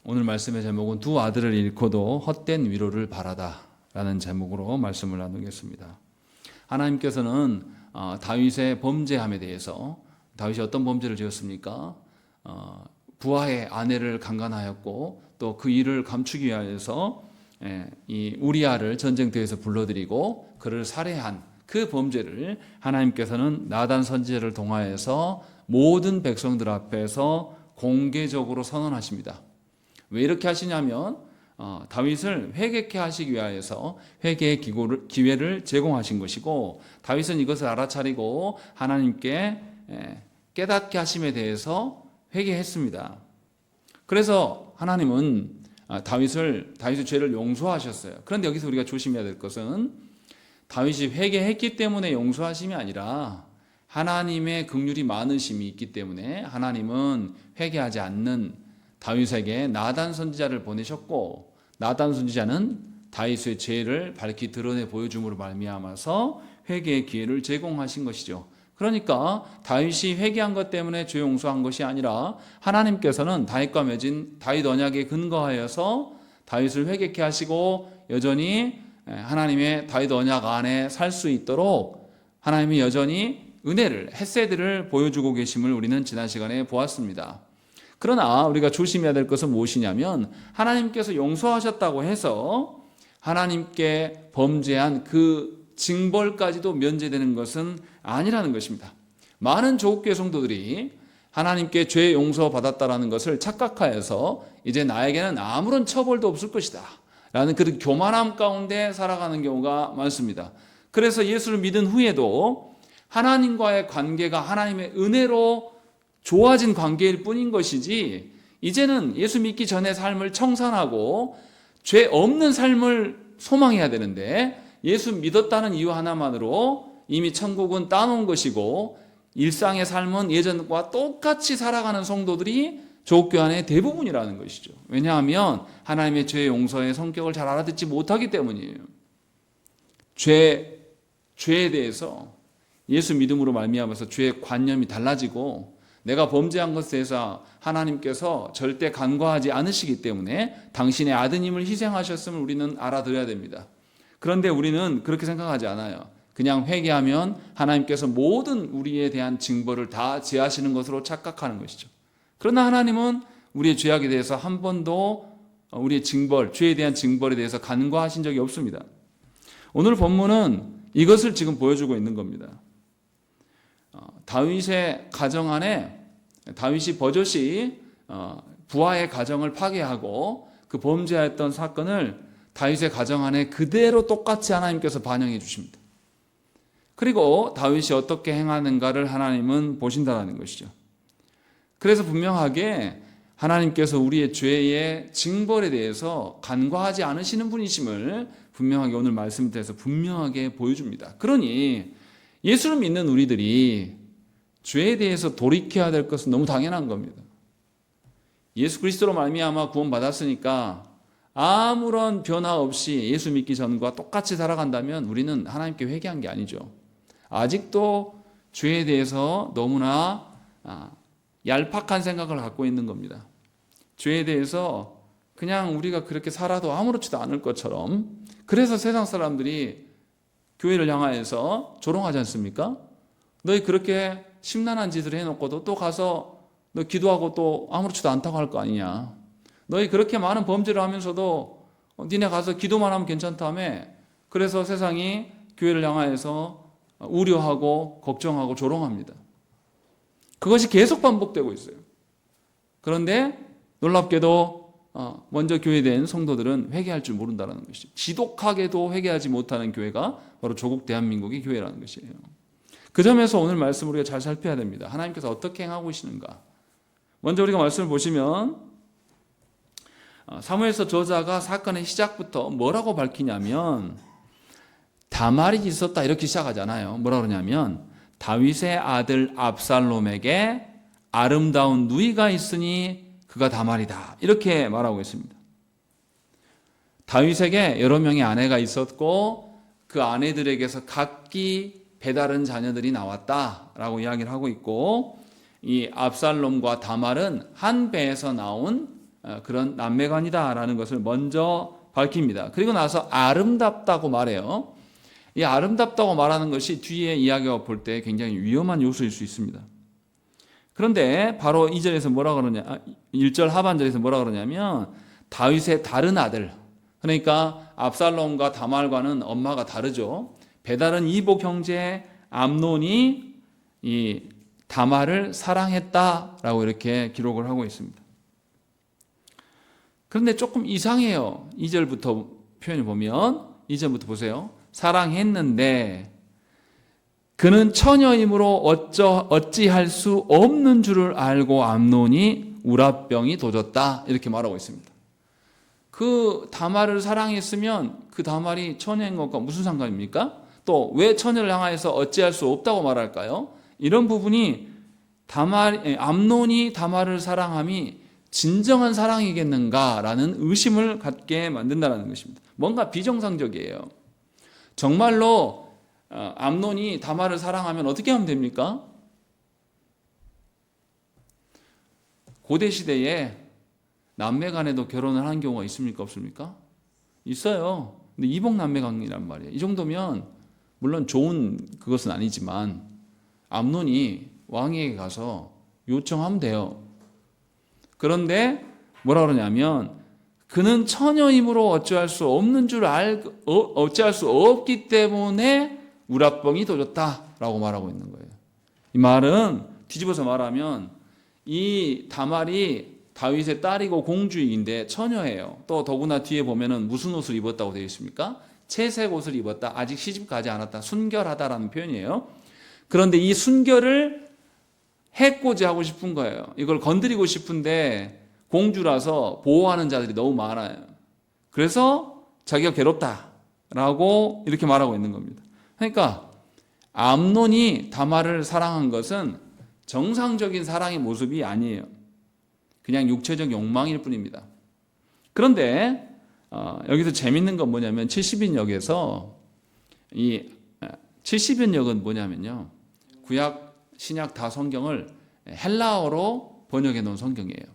오늘 말씀의 제목은 두 아들을 잃고도 헛된 위로를 바라다 라는 제목으로 말씀을 나누겠습니다. 하나님께서는 다윗의 범죄함에 대해서, 다윗이 어떤 범죄를 지었습니까? 부하의 아내를 강간하였고 또 그 일을 감추기 위하여서 이 우리아를 전쟁터에서 불러들이고 그를 살해한 그 범죄를 하나님께서는 나단 선지자를 통하여서 모든 백성들 앞에서 공개적으로 선언하십니다. 왜 이렇게 하시냐면 다윗을 회개케 하시기 위하여서 회개의 기회를 제공하신 것이고, 다윗은 이것을 알아차리고 하나님께 깨닫게 하심에 대해서 회개했습니다. 그래서 하나님은 다윗의 죄를 용서하셨어요. 그런데 여기서 우리가 조심해야 될 것은 다윗이 회개했기 때문에 용서하심이 아니라 하나님의 긍휼이 많으심이 있기 때문에 하나님은 회개하지 않는 다윗에게 나단 선지자를 보내셨고, 나단 선지자는 다윗의 죄를 밝히 드러내 보여줌으로 말미암아서 회개의 기회를 제공하신 것이죠. 그러니까 다윗이 회개한 것 때문에 죄 용서한 것이 아니라 하나님께서는 다윗과 맺은 다윗 언약에 근거하여서 다윗을 회개케 하시고 여전히 하나님의 다윗 언약 안에 살 수 있도록 하나님이 여전히 은혜를, 헤세드를 보여주고 계심을 우리는 지난 시간에 보았습니다. 그러나 우리가 조심해야 될 것은 무엇이냐면, 하나님께서 용서하셨다고 해서 하나님께 범죄한 그 징벌까지도 면제되는 것은 아니라는 것입니다. 많은 조국교회 성도들이 하나님께 죄 용서받았다라는 것을 착각하여서 이제 나에게는 아무런 처벌도 없을 것이다 라는 그런 교만함 가운데 살아가는 경우가 많습니다. 그래서 예수를 믿은 후에도 하나님과의 관계가 하나님의 은혜로 좋아진 관계일 뿐인 것이지, 이제는 예수 믿기 전의 삶을 청산하고 죄 없는 삶을 소망해야 되는데, 예수 믿었다는 이유 하나만으로 이미 천국은 따놓은 것이고 일상의 삶은 예전과 똑같이 살아가는 성도들이 조국교회 안에 대부분이라는 것이죠. 왜냐하면 하나님의 죄 용서의 성격을 잘 알아듣지 못하기 때문이에요. 죄에 대해서 예수 믿음으로 말미암아서 죄의 관념이 달라지고, 내가 범죄한 것에 대해서 하나님께서 절대 간과하지 않으시기 때문에 당신의 아드님을 희생하셨음을 우리는 알아들어야 됩니다. 그런데 우리는 그렇게 생각하지 않아요. 그냥 회개하면 하나님께서 모든 우리에 대한 징벌을 다 제하시는 것으로 착각하는 것이죠. 그러나 하나님은 우리의 죄악에 대해서 한 번도 우리의 죄에 대한 징벌에 대해서 간과하신 적이 없습니다. 오늘 본문은 이것을 지금 보여주고 있는 겁니다. 다윗의 가정 안에 다윗이 버젓이 부하의 가정을 파괴하고 그 범죄했던 사건을 다윗의 가정 안에 그대로 똑같이 하나님께서 반영해 주십니다. 그리고 다윗이 어떻게 행하는가를 하나님은 보신다는 것이죠. 그래서 분명하게 하나님께서 우리의 죄의 징벌에 대해서 간과하지 않으시는 분이심을 분명하게 오늘 말씀을 통해서 분명하게 보여줍니다. 그러니 예수를 믿는 우리들이 죄에 대해서 돌이켜야 될 것은 너무 당연한 겁니다. 예수 그리스도로 말미암아 구원받았으니까 아무런 변화 없이 예수 믿기 전과 똑같이 살아간다면 우리는 하나님께 회개한 게 아니죠. 아직도 죄에 대해서 너무나 얄팍한 생각을 갖고 있는 겁니다. 죄에 대해서 그냥 우리가 그렇게 살아도 아무렇지도 않을 것처럼, 그래서 세상 사람들이 교회를 향하여서 조롱하지 않습니까? 너희 그렇게 심란한 짓을 해놓고도 또 가서 너 기도하고 또 아무렇지도 않다고 할 거 아니냐. 너희 그렇게 많은 범죄를 하면서도 니네 가서 기도만 하면 괜찮다며. 그래서 세상이 교회를 향하여서 우려하고 걱정하고 조롱합니다. 그것이 계속 반복되고 있어요. 그런데 놀랍게도 먼저 교회된 성도들은 회개할 줄 모른다는 것이죠. 지독하게도 회개하지 못하는 교회가 바로 조국 대한민국의 교회라는 것이에요. 그 점에서 오늘 말씀을 우리가 잘 살펴야 됩니다. 하나님께서 어떻게 행하고 계시는가. 먼저 우리가 말씀을 보시면 사무엘서 저자가 사건의 시작부터 뭐라고 밝히냐면 다말이 있었다 이렇게 시작하잖아요. 뭐라 그러냐면 다윗의 아들 압살롬에게 아름다운 누이가 있으니 그가 다말이다 이렇게 말하고 있습니다. 다윗에게 여러 명의 아내가 있었고 그 아내들에게서 각기 배다른 자녀들이 나왔다라고 이야기를 하고 있고, 이 압살롬과 다말은 한 배에서 나온 그런 남매간이다라는 것을 먼저 밝힙니다. 그리고 나서 아름답다고 말해요. 이 아름답다고 말하는 것이 뒤에 이야기가 볼 때 굉장히 위험한 요소일 수 있습니다. 그런데 바로 2절에서 뭐라 그러냐, 1절 하반절에서 뭐라 그러냐면 다윗의 다른 아들, 그러니까 압살롬과 다말과는 엄마가 다르죠. 배다른 이복 형제 암논이 이 다말을 사랑했다라고 이렇게 기록을 하고 있습니다. 그런데 조금 이상해요. 2절부터 표현을 보면 2절부터 보세요. 사랑했는데 그는 처녀이므로 어찌할 수 없는 줄을 알고 암논이 우라병이 도졌다 이렇게 말하고 있습니다. 그 다말을 사랑했으면 그 다말이 처녀인 것과 무슨 상관입니까? 또 왜 처녀를 향하여서 어찌할 수 없다고 말할까요? 이런 부분이 암논이 다말을 사랑함이 진정한 사랑이겠는가라는 의심을 갖게 만든다는 것입니다. 뭔가 비정상적이에요. 정말로 암논이 다말을 사랑하면 어떻게 하면 됩니까? 고대 시대에 남매 간에도 결혼을 하는 경우가 있습니까? 없습니까? 있어요. 근데 이복 남매간이란 말이에요. 이 정도면 물론 좋은 그것은 아니지만 암논이 왕에게 가서 요청하면 돼요. 그런데 뭐라 그러냐면 그는 처녀이므로 어찌할 수 없는 줄 어찌할 수 없기 때문에 우라병이 도졌다라고 말하고 있는 거예요. 이 말은 뒤집어서 말하면 이 다말이 다윗의 딸이고 공주인데 처녀예요. 또 더구나 뒤에 보면은 무슨 옷을 입었다고 되어 있습니까? 채색 옷을 입었다. 아직 시집 가지 않았다. 순결하다라는 표현이에요. 그런데 이 순결을 해코지 하고 싶은 거예요. 이걸 건드리고 싶은데 공주라서 보호하는 자들이 너무 많아요. 그래서 자기가 괴롭다라고 이렇게 말하고 있는 겁니다. 그러니까 암논이 다말을 사랑한 것은 정상적인 사랑의 모습이 아니에요. 그냥 육체적 욕망일 뿐입니다. 그런데 여기서 재밌는 건 뭐냐면 70인역에서 이 70인역은 뭐냐면요. 구약 신약 다 성경을 헬라어로 번역해 놓은 성경이에요.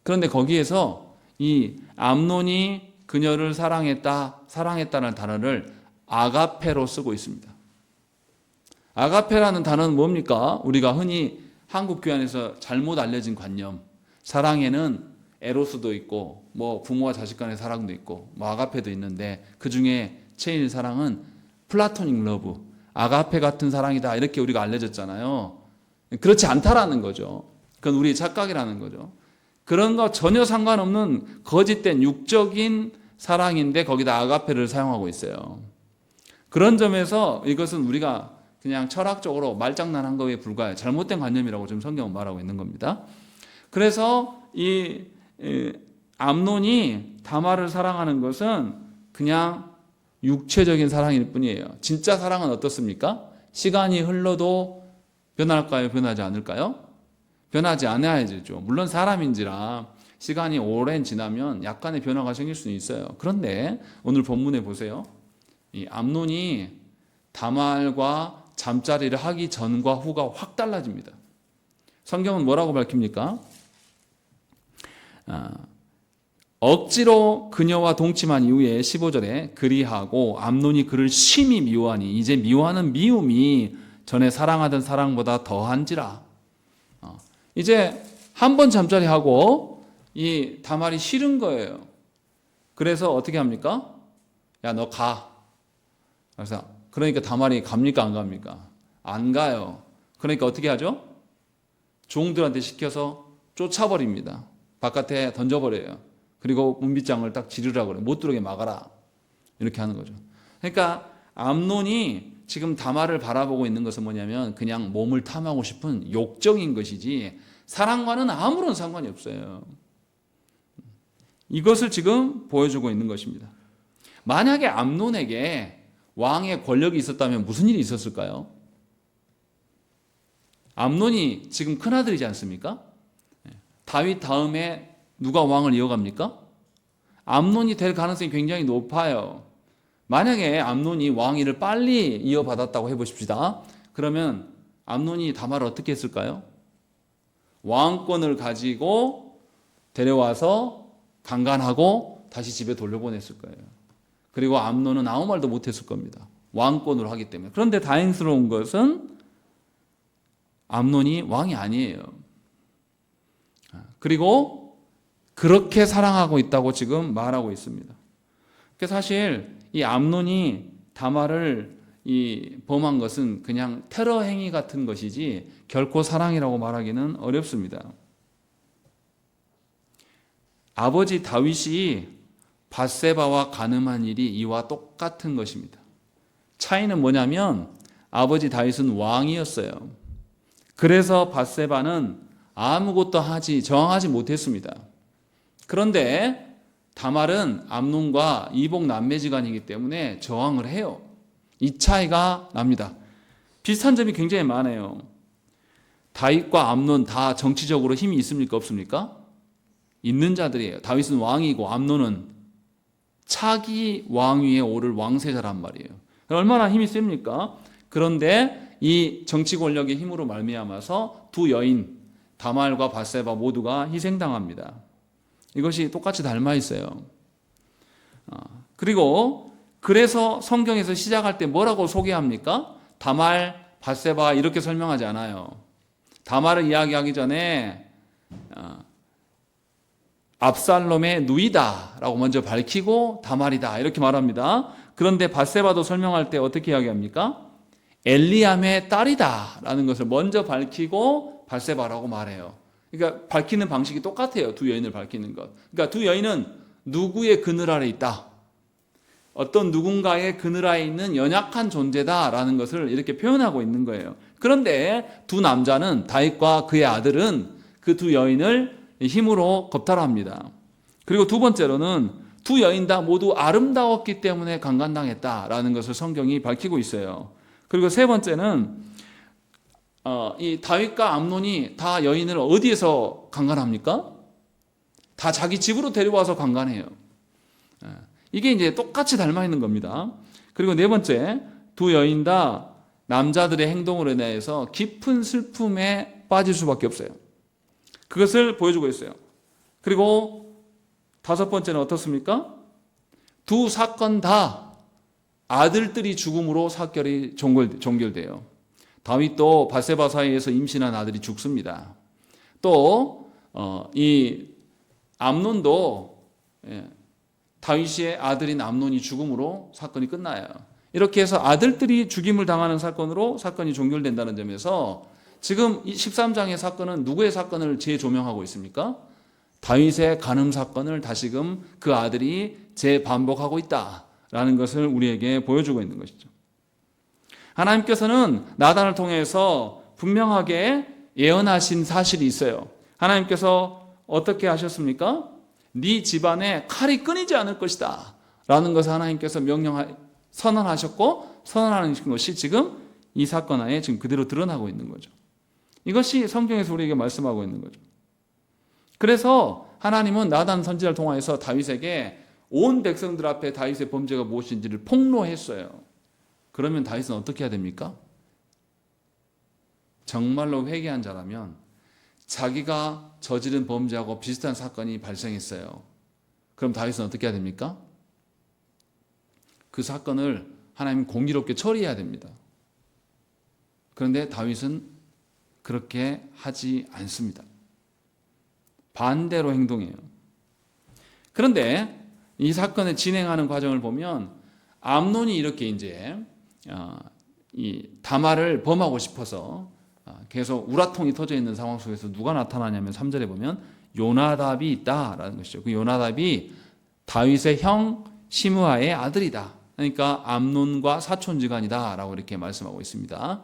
그런데 거기에서 이 암논이 그녀를 사랑했다는 단어를 아가페로 쓰고 있습니다. 아가페라는 단어는 뭡니까? 우리가 흔히 한국 교회안에서 잘못 알려진 관념. 사랑에는 에로스도 있고 뭐 부모와 자식 간의 사랑도 있고 뭐 아가페도 있는데 그중에 제일 사랑은 플라토닉 러브, 아가페 같은 사랑이다 이렇게 우리가 알려졌잖아요. 그렇지 않다라는 거죠. 그건 우리의 착각이라는 거죠. 그런 거 전혀 상관없는 거짓된 육적인 사랑인데 거기다 아가페를 사용하고 있어요. 그런 점에서 이것은 우리가 그냥 철학적으로 말장난한 거에 불과해요. 잘못된 관념이라고 지금 성경은 말하고 있는 겁니다. 그래서 이 암논이 다말을 사랑하는 것은 그냥 육체적인 사랑일 뿐이에요. 진짜 사랑은 어떻습니까? 시간이 흘러도 변할까요? 변하지 않을까요? 변하지 않아야죠. 물론 사람인지라 시간이 오랜 지나면 약간의 변화가 생길 수는 있어요. 그런데 오늘 본문에 보세요. 이 암논이 다말과 잠자리를 하기 전과 후가 확 달라집니다. 성경은 뭐라고 밝힙니까? 억지로 그녀와 동침한 이후에 15절에 그리하고 암논이 그를 심히 미워하니 이제 미워하는 미움이 전에 사랑하던 사랑보다 더한지라. 이제 한 번 잠자리하고 이 다말이 싫은 거예요. 그래서 어떻게 합니까? 야, 너 가. 그래서 그러니까 다말이 갑니까 안 갑니까? 안 가요. 그러니까 어떻게 하죠? 종들한테 시켜서 쫓아버립니다. 바깥에 던져버려요. 그리고 문빗장을 딱 지르라고 그래요. 못 들어오게 막아라. 이렇게 하는 거죠. 그러니까 암논이 지금 다말을 바라보고 있는 것은 뭐냐면 그냥 몸을 탐하고 싶은 욕정인 것이지 사랑과는 아무런 상관이 없어요. 이것을 지금 보여주고 있는 것입니다. 만약에 암논에게 왕의 권력이 있었다면 무슨 일이 있었을까요? 암논이 지금 큰아들이지 않습니까? 다윗 다음에 누가 왕을 이어갑니까? 암논이 될 가능성이 굉장히 높아요. 만약에 암논이 왕위를 빨리 이어받았다고 해보십시다. 그러면 암논이 다말을 어떻게 했을까요? 왕권을 가지고 데려와서 강간하고 다시 집에 돌려보냈을 거예요. 그리고 암논은 아무 말도 못했을 겁니다. 왕권으로 하기 때문에. 그런데 다행스러운 것은 암논이 왕이 아니에요. 그리고 그렇게 사랑하고 있다고 지금 말하고 있습니다. 사실 이 암논이 다말을 범한 것은 그냥 테러 행위 같은 것이지 결코 사랑이라고 말하기는 어렵습니다. 아버지 다윗이 밧세바와 간음한 일이 이와 똑같은 것입니다. 차이는 뭐냐면 아버지 다윗은 왕이었어요. 그래서 밧세바는 아무것도 저항하지 못했습니다. 그런데 다말은 암논과 이복 남매지간이기 때문에 저항을 해요. 이 차이가 납니다. 비슷한 점이 굉장히 많아요. 다윗과 암논 다 정치적으로 힘이 있습니까? 없습니까? 있는 자들이에요. 다윗은 왕이고 암논은 차기 왕위에 오를 왕세자란 말이에요. 얼마나 힘이 셉니까? 그런데 이 정치 권력의 힘으로 말미암아서 두 여인 다말과 밧세바 모두가 희생당합니다. 이것이 똑같이 닮아 있어요. 그래서 성경에서 시작할 때 뭐라고 소개합니까? 다말, 밧세바 이렇게 설명하지 않아요. 다말을 이야기하기 전에 압살롬의 누이다라고 먼저 밝히고 다말이다 이렇게 말합니다. 그런데 밧세바도 설명할 때 어떻게 이야기합니까? 엘리암의 딸이다라는 것을 먼저 밝히고 밧세바라고 말해요. 그러니까 밝히는 방식이 똑같아요. 두 여인을 밝히는 것. 그러니까 두 여인은 누구의 그늘 아래 있다. 어떤 누군가의 그늘 아래 있는 연약한 존재다라는 것을 이렇게 표현하고 있는 거예요. 그런데 두 남자는 다윗과 그의 아들은 그 두 여인을 힘으로 겁탈합니다. 그리고 두 번째로는 두 여인 다 모두 아름다웠기 때문에 강간당했다라는 것을 성경이 밝히고 있어요. 그리고 세 번째는 이 다윗과 암논이 다 여인을 어디에서 강간합니까? 다 자기 집으로 데려와서 강간해요. 이게 이제 똑같이 닮아 있는 겁니다. 그리고 네 번째, 두 여인 다 남자들의 행동으로 인해서 깊은 슬픔에 빠질 수밖에 없어요. 그것을 보여주고 있어요. 그리고 다섯 번째는 어떻습니까? 두 사건 다 아들들이 죽음으로 사건이 종결돼요. 다윗도 밧세바 사이에서 임신한 아들이 죽습니다. 또 이 암논도 다윗의 아들인 암논이 죽음으로 사건이 끝나요. 이렇게 해서 아들들이 죽임을 당하는 사건으로 사건이 종결된다는 점에서 지금 이 13장의 사건은 누구의 사건을 재조명하고 있습니까? 다윗의 간음 사건을 다시금 그 아들이 재반복하고 있다라는 것을 우리에게 보여주고 있는 것이죠. 하나님께서는 나단을 통해서 분명하게 예언하신 사실이 있어요. 하나님께서 어떻게 하셨습니까? 네 집안에 칼이 끊이지 않을 것이다 라는 것을 하나님께서 선언하셨고 선언하는 것이 지금 이 사건 안에 지금 그대로 드러나고 있는 거죠. 이것이 성경에서 우리에게 말씀하고 있는 거죠. 그래서 하나님은 나단 선지자를 통하여서 다윗에게 온 백성들 앞에 다윗의 범죄가 무엇인지를 폭로했어요. 그러면 다윗은 어떻게 해야 됩니까? 정말로 회개한 자라면 자기가 저지른 범죄하고 비슷한 사건이 발생했어요. 그럼 다윗은 어떻게 해야 됩니까? 그 사건을 하나님 공의롭게 처리해야 됩니다. 그런데 다윗은 그렇게 하지 않습니다. 반대로 행동해요. 그런데 이 사건을 진행하는 과정을 보면 암논이 이렇게 이제 이 다말을 범하고 싶어서 계속 우라통이 터져 있는 상황 속에서 누가 나타나냐면 3절에 보면 요나답이 있다라는 것이죠. 그 요나답이 다윗의 형 시므아의 아들이다. 그러니까 암논과 사촌지간이다라고 이렇게 말씀하고 있습니다.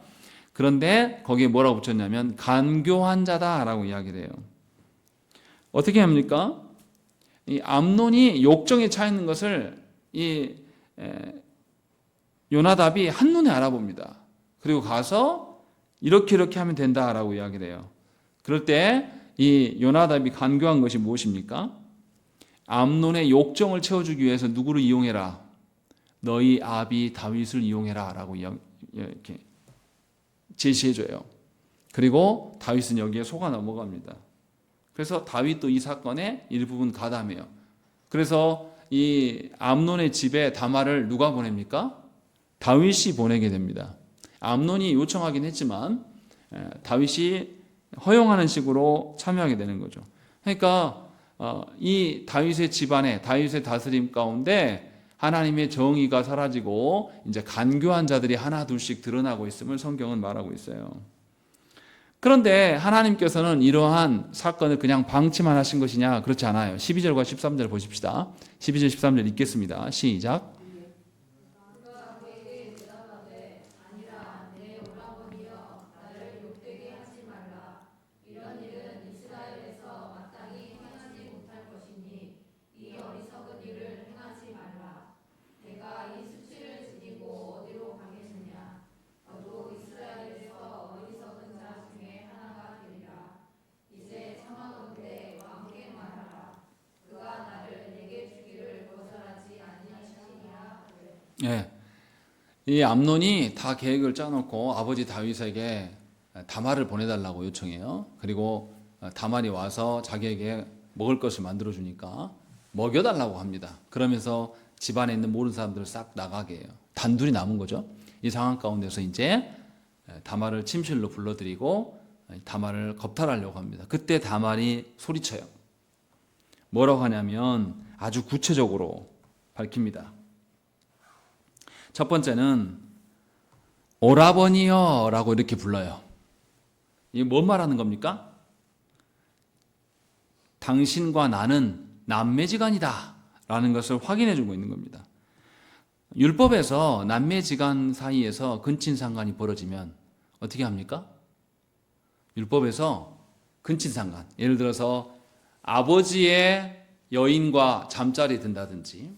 그런데 거기에 뭐라고 붙였냐면 간교한 자다라고 이야기를 해요. 어떻게 합니까? 이 암논이 욕정에 차 있는 것을 이 요나답이 한눈에 알아봅니다. 그리고 가서 이렇게 하면 된다라고 이야기를 해요. 그럴 때 이 요나답이 간교한 것이 무엇입니까? 암논의 욕정을 채워주기 위해서 누구를 이용해라? 너희 아비 다윗을 이용해라 라고 이렇게 제시해줘요. 그리고 다윗은 여기에 속아 넘어갑니다. 그래서 다윗도 이 사건에 일부분 가담해요. 그래서 이 암논의 집에 다말을 누가 보냅니까? 다윗이 보내게 됩니다. 암논이 요청하긴 했지만 다윗이 허용하는 식으로 참여하게 되는 거죠. 그러니까 이 다윗의 집안에, 다윗의 다스림 가운데 하나님의 정의가 사라지고 이제 간교한 자들이 하나 둘씩 드러나고 있음을 성경은 말하고 있어요. 그런데 하나님께서는 이러한 사건을 그냥 방치만 하신 것이냐? 그렇지 않아요. 12절과 13절 보십시다. 12절 13절 읽겠습니다. 시작. 예. 이 암논이 다 계획을 짜놓고 아버지 다윗에게 다말을 보내달라고 요청해요. 그리고 다말이 와서 자기에게 먹을 것을 만들어 주니까 먹여달라고 합니다. 그러면서 집안에 있는 모든 사람들을 싹 나가게 해요. 단둘이 남은 거죠. 이 상황 가운데서 이제 다말을 침실로 불러들이고 다말을 겁탈하려고 합니다. 그때 다말이 소리쳐요. 뭐라고 하냐면 아주 구체적으로 밝힙니다. 첫 번째는 오라버니여 라고 이렇게 불러요. 이게 뭔 말하는 겁니까? 당신과 나는 남매지간이다 라는 것을 확인해 주고 있는 겁니다. 율법에서 남매지간 사이에서 근친상간이 벌어지면 어떻게 합니까? 율법에서 근친상간, 예를 들어서 아버지의 여인과 잠자리에 든다든지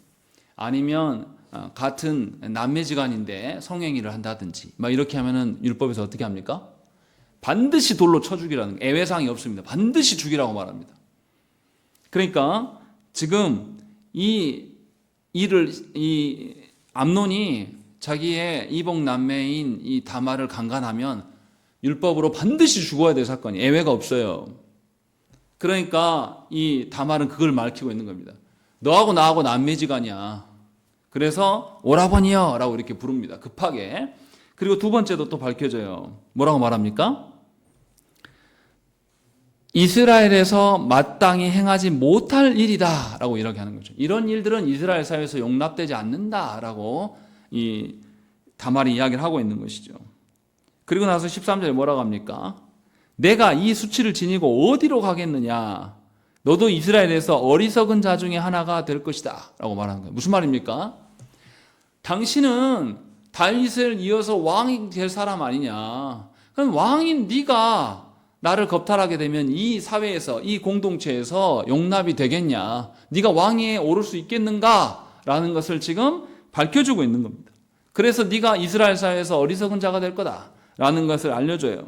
아니면 같은 남매지간인데 성행위를 한다든지 막 이렇게 하면은 율법에서 어떻게 합니까? 반드시 돌로 쳐 죽이라는 애외상이 없습니다. 반드시 죽이라고 말합니다. 그러니까 지금 이 암논이 자기의 이복 남매인 이 다말을 강간하면 율법으로 반드시 죽어야 될 사건이 예외가 없어요. 그러니까 이 다말은 그걸 밝히고 있는 겁니다. 너하고 나하고 남매지간이야. 그래서 오라버니여 라고 이렇게 부릅니다. 급하게. 그리고 두 번째도 또 밝혀져요. 뭐라고 말합니까? 이스라엘에서 마땅히 행하지 못할 일이다 라고 이렇게 하는 거죠. 이런 일들은 이스라엘 사회에서 용납되지 않는다 라고 이 다말이 이야기를 하고 있는 것이죠. 그리고 나서 13절에 뭐라고 합니까? 내가 이 수치를 지니고 어디로 가겠느냐? 너도 이스라엘에서 어리석은 자 중에 하나가 될 것이다 라고 말하는 거예요. 무슨 말입니까? 당신은 다윗을 이어서 왕이 될 사람 아니냐? 그럼 왕인 네가 나를 겁탈하게 되면 이 사회에서, 이 공동체에서 용납이 되겠냐? 네가 왕위에 오를 수 있겠는가? 라는 것을 지금 밝혀주고 있는 겁니다. 그래서 네가 이스라엘 사회에서 어리석은 자가 될 거다 라는 것을 알려줘요.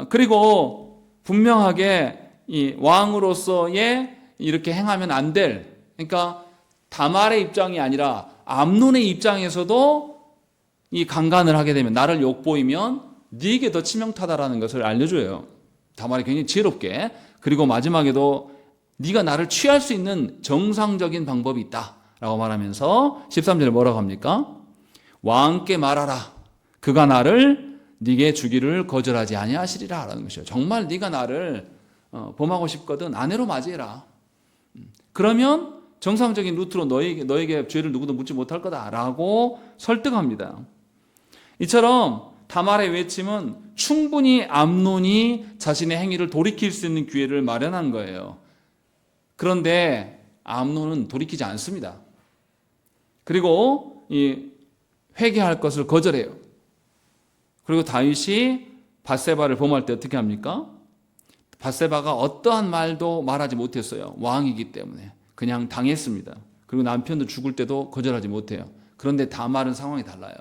그리고 분명하게 이 왕으로서의 이렇게 행하면 안 될, 그러니까 다말의 입장이 아니라 암논의 입장에서도 이 강간을 하게 되면, 나를 욕보이면 네게 더 치명타다라는 것을 알려줘요. 다말이 굉장히 지혜롭게. 그리고 마지막에도 네가 나를 취할 수 있는 정상적인 방법이 있다라고 말하면서 13절에 뭐라고 합니까? 왕께 말하라. 그가 나를 네게 주기를 거절하지 아니하시리라 라는 것이죠. 정말 네가 나를 범하고 싶거든 아내로 맞이해라. 그러면 정상적인 루트로 너에게 죄를 누구도 묻지 못할 거다라고 설득합니다. 이처럼 다말의 외침은 충분히 암논이 자신의 행위를 돌이킬 수 있는 기회를 마련한 거예요. 그런데 암논은 돌이키지 않습니다. 그리고 회개할 것을 거절해요. 그리고 다윗이 밧세바를 범할 때 어떻게 합니까? 밧세바가 어떠한 말도 말하지 못했어요. 왕이기 때문에. 그냥 당했습니다. 그리고 남편도 죽을 때도 거절하지 못해요. 그런데 다말은 상황이 달라요.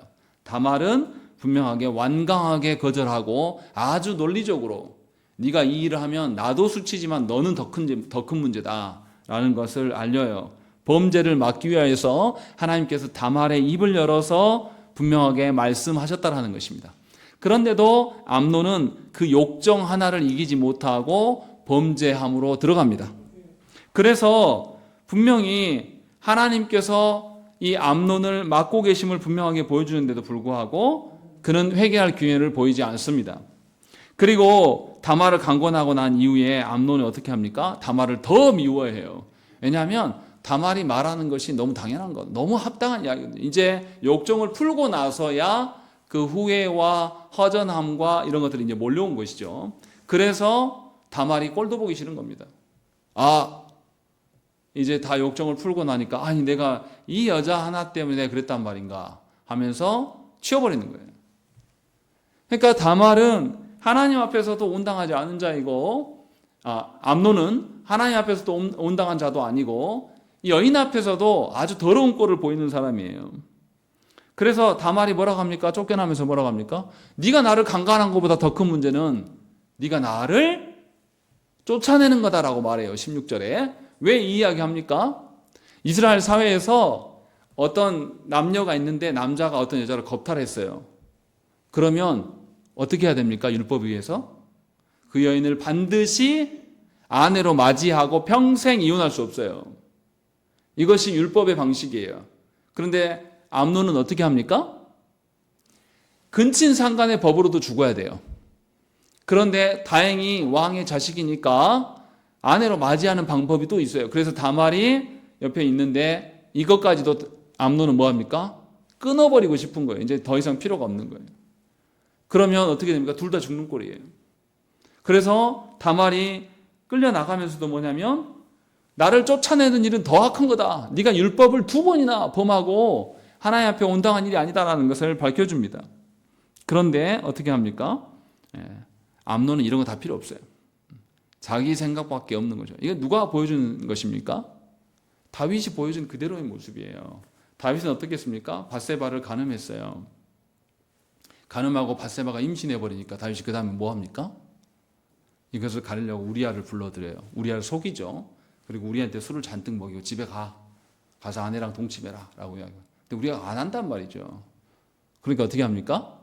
다말은 분명하게 완강하게 거절하고 아주 논리적으로 네가 이 일을 하면 나도 수치지만 너는 더 큰 문제다라는 것을 알려요. 범죄를 막기 위해서 하나님께서 다말의 입을 열어서 분명하게 말씀하셨다라는 것입니다. 그런데도 암논은 그 욕정 하나를 이기지 못하고 범죄함으로 들어갑니다. 그래서 분명히 하나님께서 이 암논을 막고 계심을 분명하게 보여주는데도 불구하고 그는 회개할 기회를 보이지 않습니다. 그리고 다말을 강권하고 난 이후에 암논이 어떻게 합니까? 다말을 더 미워해요. 왜냐하면 다말이 말하는 것이 너무 당연한 것, 너무 합당한 이야기거든요. 이제 욕정을 풀고 나서야 그 후회와 허전함과 이런 것들이 이제 몰려온 것이죠. 그래서 다말이 꼴도 보기 싫은 겁니다. 이제 다 욕정을 풀고 나니까 아니 내가 이 여자 하나 때문에 그랬단 말인가 하면서 치워버리는 거예요. 그러니까 다말은 하나님 앞에서도 온당하지 않은 자이고 암논은 하나님 앞에서도 온당한 자도 아니고 여인 앞에서도 아주 더러운 꼴을 보이는 사람이에요. 그래서 다말이 뭐라고 합니까? 쫓겨나면서 뭐라고 합니까? 네가 나를 강간한 것보다 더 큰 문제는 네가 나를 쫓아내는 거다라고 말해요. 16절에. 왜 이 이야기 합니까? 이스라엘 사회에서 어떤 남녀가 있는데 남자가 어떤 여자를 겁탈했어요. 그러면 어떻게 해야 됩니까? 율법에 의해서 그 여인을 반드시 아내로 맞이하고 평생 이혼할 수 없어요. 이것이 율법의 방식이에요. 그런데 암논은 어떻게 합니까? 근친상간의 법으로도 죽어야 돼요. 그런데 다행히 왕의 자식이니까 아내로 맞이하는 방법이 또 있어요. 그래서 다말이 옆에 있는데 이것까지도 암논은 뭐합니까? 끊어버리고 싶은 거예요. 이제 더 이상 필요가 없는 거예요. 그러면 어떻게 됩니까? 둘 다 죽는 꼴이에요. 그래서 다말이 끌려나가면서도 뭐냐면 나를 쫓아내는 일은 더 악한 거다. 네가 율법을 2번이나 범하고 하나님 앞에 온당한 일이 아니다라는 것을 밝혀줍니다. 그런데 어떻게 합니까? 암논은 이런 거 다 필요 없어요. 자기 생각밖에 없는 거죠. 이게 누가 보여주는 것입니까? 다윗이 보여준 그대로의 모습이에요. 다윗은 어떻게 했습니까? 밧세바를 간음했어요. 간음하고 밧세바가 임신해버리니까 다윗이 그 다음에 뭐 합니까? 이것을 가리려고 우리아를 불러들여요. 우리아를 속이죠. 그리고 우리한테 술을 잔뜩 먹이고 집에 가서 아내랑 동침해라 라고 이야기해요. 근데 우리아가 안 한단 말이죠. 그러니까 어떻게 합니까?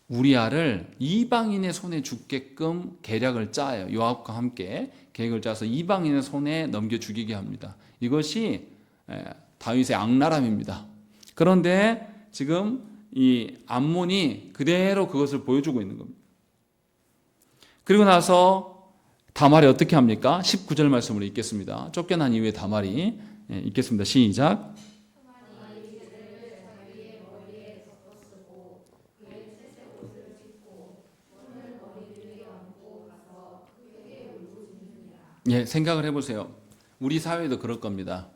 우리아를 이방인의 손에 죽게끔 계략을 짜요. 요압과 함께 계획을 짜서 이방인의 손에 넘겨 죽이게 합니다. 이것이 다윗의 악랄함입니다. 그런데 지금 이 암몬이 그대로 그것을 보여주고 있는 겁니다. 그리고 나서 다말이 어떻게 합니까? 19절 말씀으로 읽겠습니다. 쫓겨난 이후에 다말이 읽겠습니다. 시작. 생각을 해보세요. 우리 사회도 그럴 겁니다.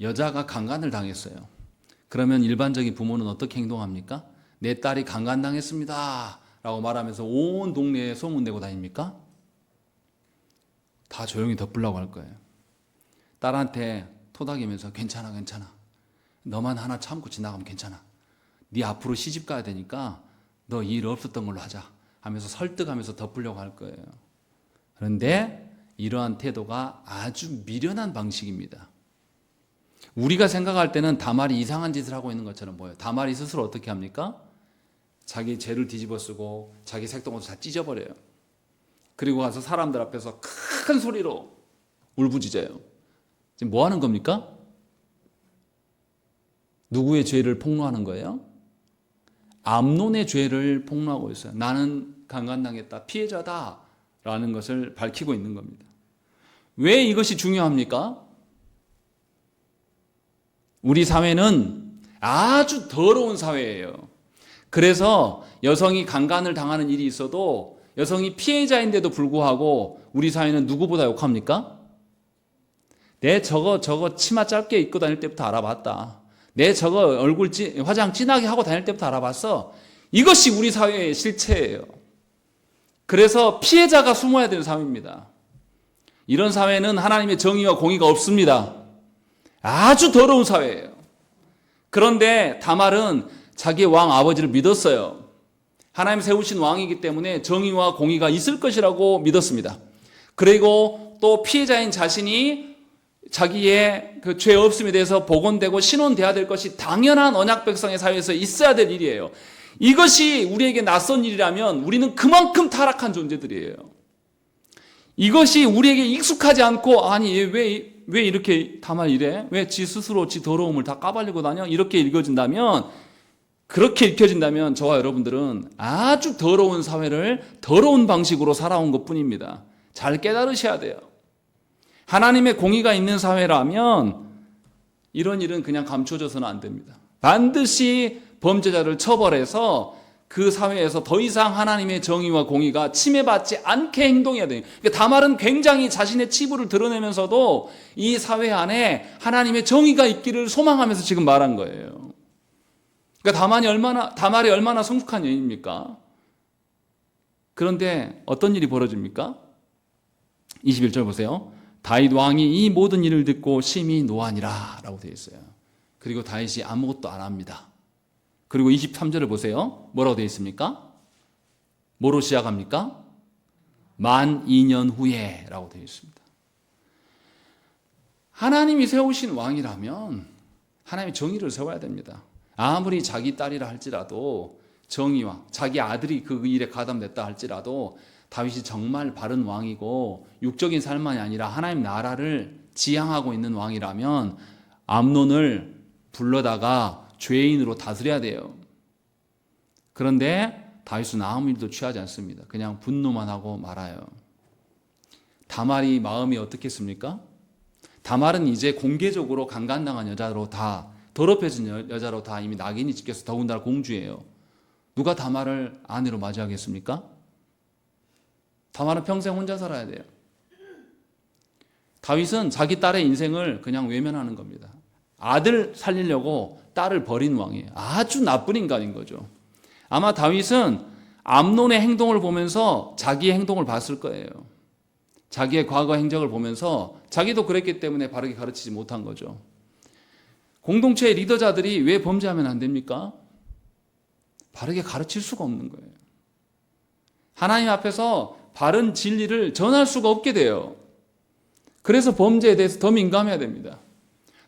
여자가 강간을 당했어요. 그러면 일반적인 부모는 어떻게 행동합니까? 내 딸이 강간당했습니다 라고 말하면서 온 동네에 소문내고 다닙니까? 다 조용히 덮으려고 할 거예요. 딸한테 토닥이면서 괜찮아 너만 하나 참고 지나가면 괜찮아. 네 앞으로 시집 가야 되니까 너 일 없었던 걸로 하자 하면서 설득하면서 덮으려고 할 거예요. 그런데 이러한 태도가 아주 미련한 방식입니다. 우리가 생각할 때는 다말이 이상한 짓을 하고 있는 것처럼 보여요. 다말이 스스로 어떻게 합니까? 자기 죄를 뒤집어 쓰고 자기 색동옷을 다 찢어버려요. 그리고 가서 사람들 앞에서 큰 소리로 울부짖어요. 지금 뭐 하는 겁니까? 누구의 죄를 폭로하는 거예요? 암논의 죄를 폭로하고 있어요. 나는 강간당했다, 피해자다 라는 것을 밝히고 있는 겁니다. 왜 이것이 중요합니까? 우리 사회는 아주 더러운 사회예요. 그래서 여성이 강간을 당하는 일이 있어도 여성이 피해자인데도 불구하고 우리 사회는 누구보다 욕합니까? 내 저거 치마 짧게 입고 다닐 때부터 알아봤다. 내 저거 얼굴 화장 진하게 하고 다닐 때부터 알아봤어. 이것이 우리 사회의 실체예요. 그래서 피해자가 숨어야 되는 사회입니다. 이런 사회는 하나님의 정의와 공의가 없습니다. 아주 더러운 사회예요. 그런데 다말은 자기의 왕 아버지를 믿었어요. 하나님 세우신 왕이기 때문에 정의와 공의가 있을 것이라고 믿었습니다. 그리고 또 피해자인 자신이 자기의 그 죄 없음에 대해서 복원되고 신원돼야 될 것이 당연한 언약 백성의 사회에서 있어야 될 일이에요. 이것이 우리에게 낯선 일이라면 우리는 그만큼 타락한 존재들이에요. 이것이 우리에게 익숙하지 않고 아니 왜 이렇게 다말 이래? 왜 지 스스로 지 더러움을 다 까발리고 다녀? 이렇게 읽어진다면 그렇게 읽혀진다면 저와 여러분들은 아주 더러운 사회를 더러운 방식으로 살아온 것뿐입니다. 잘 깨달으셔야 돼요. 하나님의 공의가 있는 사회라면 이런 일은 그냥 감춰져서는 안 됩니다. 반드시 범죄자를 처벌해서 그 사회에서 더 이상 하나님의 정의와 공의가 침해받지 않게 행동해야 돼요. 그러니까 다말은 굉장히 자신의 치부를 드러내면서도 이 사회 안에 하나님의 정의가 있기를 소망하면서 지금 말한 거예요. 그러니까 다말이 얼마나 성숙한 여인입니까? 그런데 어떤 일이 벌어집니까? 21절 보세요. 다윗 왕이 이 모든 일을 듣고 심히 노하니라 라고 되어 있어요. 그리고 다윗이 아무것도 안 합니다. 그리고 23절을 보세요. 뭐라고 되어 있습니까? 뭐로 시작합니까? 만 2년 후에 라고 되어 있습니다. 하나님이 세우신 왕이라면 하나님의 정의를 세워야 됩니다. 아무리 자기 딸이라 할지라도 정의와 자기 아들이 그 일에 가담됐다 할지라도 다윗이 정말 바른 왕이고 육적인 삶만이 아니라 하나님 나라를 지향하고 있는 왕이라면 암논을 불러다가 죄인으로 다스려야 돼요. 그런데 다윗은 아무 일도 취하지 않습니다. 그냥 분노만 하고 말아요. 다말이 마음이 어떻겠습니까? 다말은 이제 공개적으로 강간당한 여자로 다 더럽혀진 여자로 다 이미 낙인이 찍혀서 더군다나 공주예요. 누가 다말을 아내로 맞이하겠습니까? 다말은 평생 혼자 살아야 돼요. 다윗은 자기 딸의 인생을 그냥 외면하는 겁니다. 아들 살리려고 딸을 버린 왕이에요. 아주 나쁜 인간인 거죠. 아마 다윗은 암논의 행동을 보면서 자기의 행동을 봤을 거예요. 자기의 과거 행적을 보면서 자기도 그랬기 때문에 바르게 가르치지 못한 거죠. 공동체의 리더자들이 왜 범죄하면 안 됩니까? 바르게 가르칠 수가 없는 거예요. 하나님 앞에서 바른 진리를 전할 수가 없게 돼요. 그래서 범죄에 대해서 더 민감해야 됩니다.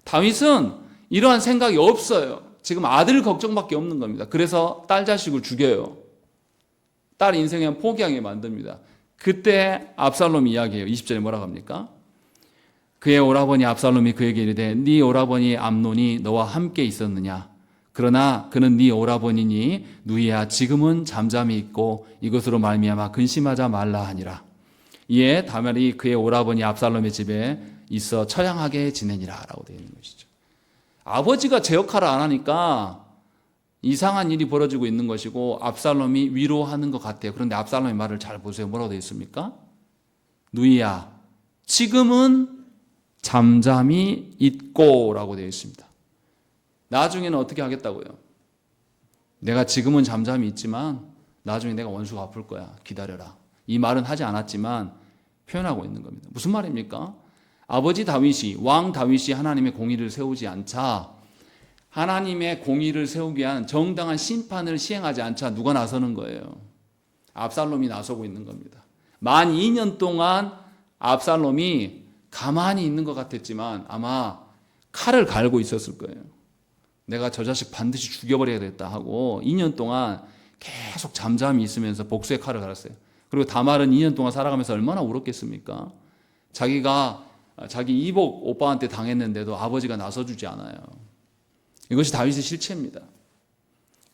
다윗은 이러한 생각이 없어요. 지금 아들 걱정밖에 없는 겁니다. 그래서 딸 자식을 죽여요. 딸 인생에 포기하게 만듭니다. 그때 압살롬이 이야기해요. 20절에 뭐라고 합니까? 그의 오라버니 압살롬이 그에게 이르되 네 오라버니 암논이 너와 함께 있었느냐? 그러나 그는 네 오라버니니 누이야 지금은 잠잠히 있고 이것으로 말미암아 근심하자 말라 하니라. 이에 다말이 그의 오라버니 압살롬의 집에 있어 처량하게 지내니라 라고 되어 있는 것이죠. 아버지가 제 역할을 안 하니까 이상한 일이 벌어지고 있는 것이고 압살롬이 위로하는 것 같아요. 그런데 압살롬의 말을 잘 보세요. 뭐라고 되어 있습니까? 누이야 지금은 잠잠히 있고 라고 되어 있습니다. 나중에는 어떻게 하겠다고요? 내가 지금은 잠잠히 있지만 나중에 내가 원수가 아플 거야. 기다려라. 이 말은 하지 않았지만 표현하고 있는 겁니다. 무슨 말입니까? 아버지 다윗이, 왕 다윗이 하나님의 공의를 세우지 않자, 하나님의 공의를 세우기 위한 정당한 심판을 시행하지 않자 누가 나서는 거예요? 압살롬이 나서고 있는 겁니다. 만 2년 동안 압살롬이 가만히 있는 것 같았지만 아마 칼을 갈고 있었을 거예요. 내가 저 자식 반드시 죽여버려야겠다 하고 2년 동안 계속 잠잠히 있으면서 복수의 칼을 갈았어요. 그리고 다말은 2년 동안 살아가면서 얼마나 울었겠습니까? 자기가 자기 이복 오빠한테 당했는데도 아버지가 나서주지 않아요. 이것이 다윗의 실체입니다.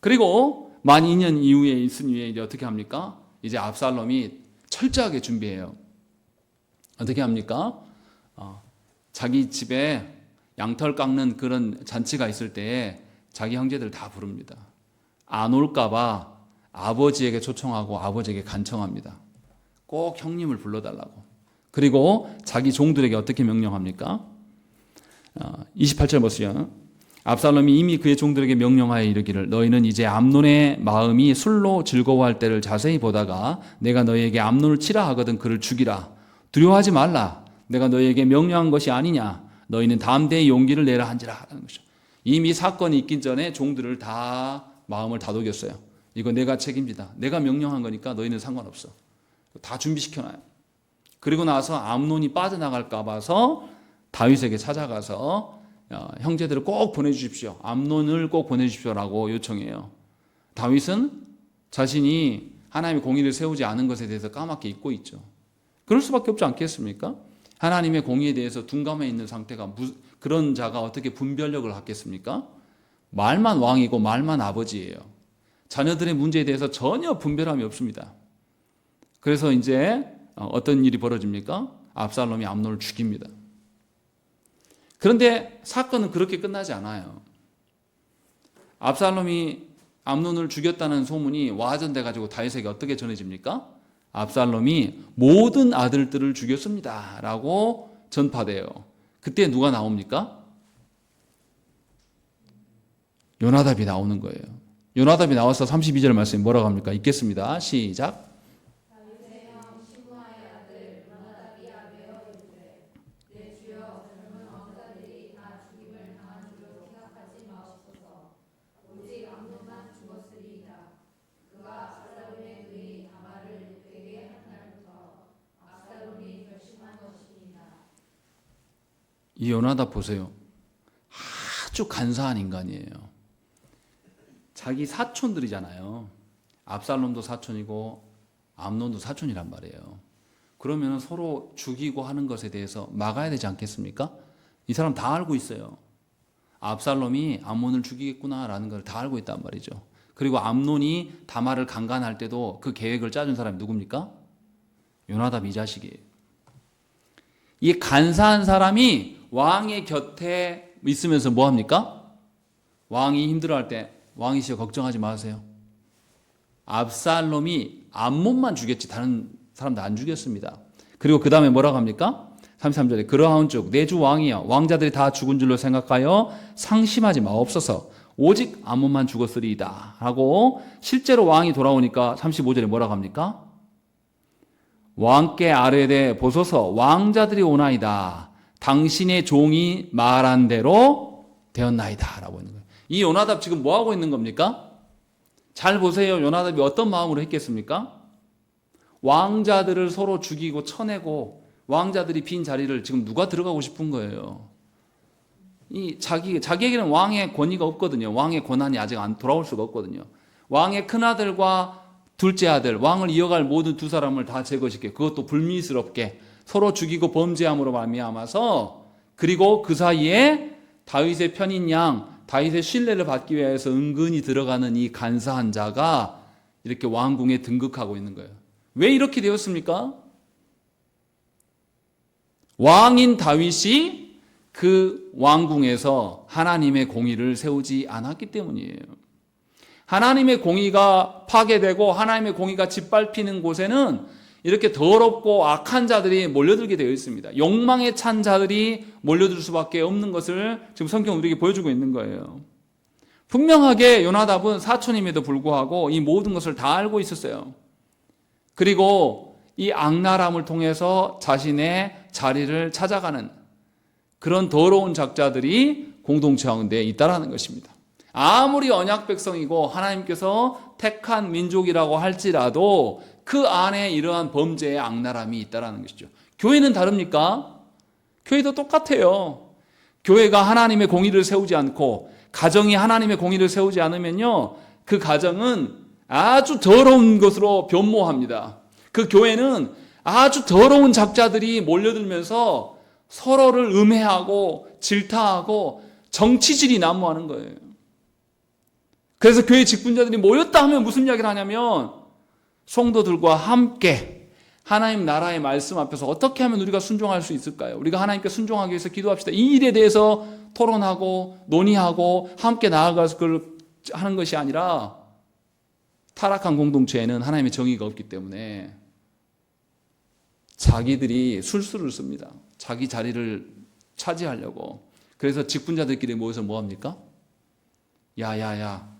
그리고 만 2년 이후에 있은 이후에 이제 어떻게 합니까? 이제 압살롬이 철저하게 준비해요. 어떻게 합니까? 자기 집에 양털 깎는 그런 잔치가 있을 때에 자기 형제들 다 부릅니다. 안 올까봐 아버지에게 초청하고 아버지에게 간청합니다. 꼭 형님을 불러달라고. 그리고 자기 종들에게 어떻게 명령합니까? 28절 보세요. 압살롬이 이미 그의 종들에게 명령하여 이르기를 너희는 이제 암논의 마음이 술로 즐거워할 때를 자세히 보다가 내가 너희에게 암논을 치라 하거든 그를 죽이라. 두려워하지 말라. 내가 너희에게 명령한 것이 아니냐. 너희는 담대히 용기를 내라 한지라 하는 것이죠. 이미 사건이 있기 전에 종들을 다 마음을 다독였어요. 이거 내가 책임지다. 내가 명령한 거니까 너희는 상관없어. 다 준비시켜놔요. 그리고 나서 암논이 빠져나갈까 봐서 다윗에게 찾아가서 형제들을 꼭 보내주십시오. 암논을 꼭 보내주십시오라고 요청해요. 다윗은 자신이 하나님의 공의를 세우지 않은 것에 대해서 까맣게 잊고 있죠. 그럴 수밖에 없지 않겠습니까? 하나님의 공의에 대해서 둔감해 있는 상태가 그런 자가 어떻게 분별력을 갖겠습니까? 말만 왕이고 말만 아버지예요. 자녀들의 문제에 대해서 전혀 분별함이 없습니다. 그래서 이제 어떤 일이 벌어집니까? 압살롬이 암논을 죽입니다. 그런데 사건은 그렇게 끝나지 않아요. 압살롬이 암논을 죽였다는 소문이 와전돼 가지고 다윗에게 어떻게 전해집니까? 압살롬이 모든 아들들을 죽였습니다 라고 전파돼요. 그때 누가 나옵니까? 요나답이 나오는 거예요. 요나답이 나와서 32절 말씀에 뭐라고 합니까? 읽겠습니다. 시작. 이 요나답 보세요. 아주 간사한 인간이에요. 자기 사촌들이잖아요. 압살롬도 사촌이고 암논도 사촌이란 말이에요. 그러면 서로 죽이고 하는 것에 대해서 막아야 되지 않겠습니까? 이 사람 다 알고 있어요. 압살롬이 암논을 죽이겠구나라는 걸 다 알고 있단 말이죠. 그리고 암논이 다말을 강간할 때도 그 계획을 짜준 사람이 누굽니까? 요나답 이 자식이에요. 이 간사한 사람이 왕의 곁에 있으면서 뭐 합니까? 왕이 힘들어할 때 왕이시여 걱정하지 마세요. 압살롬이 암몬만 죽였지 다른 사람도 안 죽였습니다. 그리고 그 다음에 뭐라고 합니까? 33절에 그러하온즉 내 주 왕이여 왕자들이 다 죽은 줄로 생각하여 상심하지 마옵소서 오직 암몬만 죽었으리이다 하고 실제로 왕이 돌아오니까 35절에 뭐라고 합니까? 왕께 아뢰되 보소서 왕자들이 오나이다 당신의 종이 말한 대로 되었나이다 라고 있는 거예요. 이 요나답 지금 뭐 하고 있는 겁니까? 잘 보세요. 요나답이 어떤 마음으로 했겠습니까? 왕자들을 서로 죽이고 쳐내고 왕자들이 빈 자리를 지금 누가 들어가고 싶은 거예요. 자기에게는 왕의 권위가 없거든요. 왕의 권한이 아직 안 돌아올 수가 없거든요. 왕의 큰아들과 둘째 아들, 왕을 이어갈 모든 두 사람을 다 제거시켜 그것도 불미스럽게 서로 죽이고 범죄함으로 말미암아서 그리고 그 사이에 다윗의 편인 양 다윗의 신뢰를 받기 위해서 은근히 들어가는 이 간사한 자가 이렇게 왕궁에 등극하고 있는 거예요. 왜 이렇게 되었습니까? 왕인 다윗이 그 왕궁에서 하나님의 공의를 세우지 않았기 때문이에요. 하나님의 공의가 파괴되고 하나님의 공의가 짓밟히는 곳에는 이렇게 더럽고 악한 자들이 몰려들게 되어 있습니다. 욕망에 찬 자들이 몰려들 수밖에 없는 것을 지금 성경은 우리에게 보여주고 있는 거예요. 분명하게 요나답은 사촌임에도 불구하고 이 모든 것을 다 알고 있었어요. 그리고 이 악랄함을 통해서 자신의 자리를 찾아가는 그런 더러운 작자들이 공동체 가운데 있다라는 것입니다. 아무리 언약 백성이고 하나님께서 택한 민족이라고 할지라도 그 안에 이러한 범죄의 악랄함이 있다는 것이죠. 교회는 다릅니까? 교회도 똑같아요. 교회가 하나님의 공의를 세우지 않고 가정이 하나님의 공의를 세우지 않으면요, 그 가정은 아주 더러운 것으로 변모합니다. 그 교회는 아주 더러운 작자들이 몰려들면서 서로를 음해하고 질타하고 정치질이 난무하는 거예요. 그래서 교회 직분자들이 모였다 하면 무슨 이야기를 하냐면 성도들과 함께 하나님 나라의 말씀 앞에서 어떻게 하면 우리가 순종할 수 있을까요? 우리가 하나님께 순종하기 위해서 기도합시다. 이 일에 대해서 토론하고 논의하고 함께 나아가서 그걸 하는 것이 아니라 타락한 공동체에는 하나님의 정의가 없기 때문에 자기들이 술수를 씁니다. 자기 자리를 차지하려고. 그래서 직분자들끼리 모여서 뭐합니까? 야야야,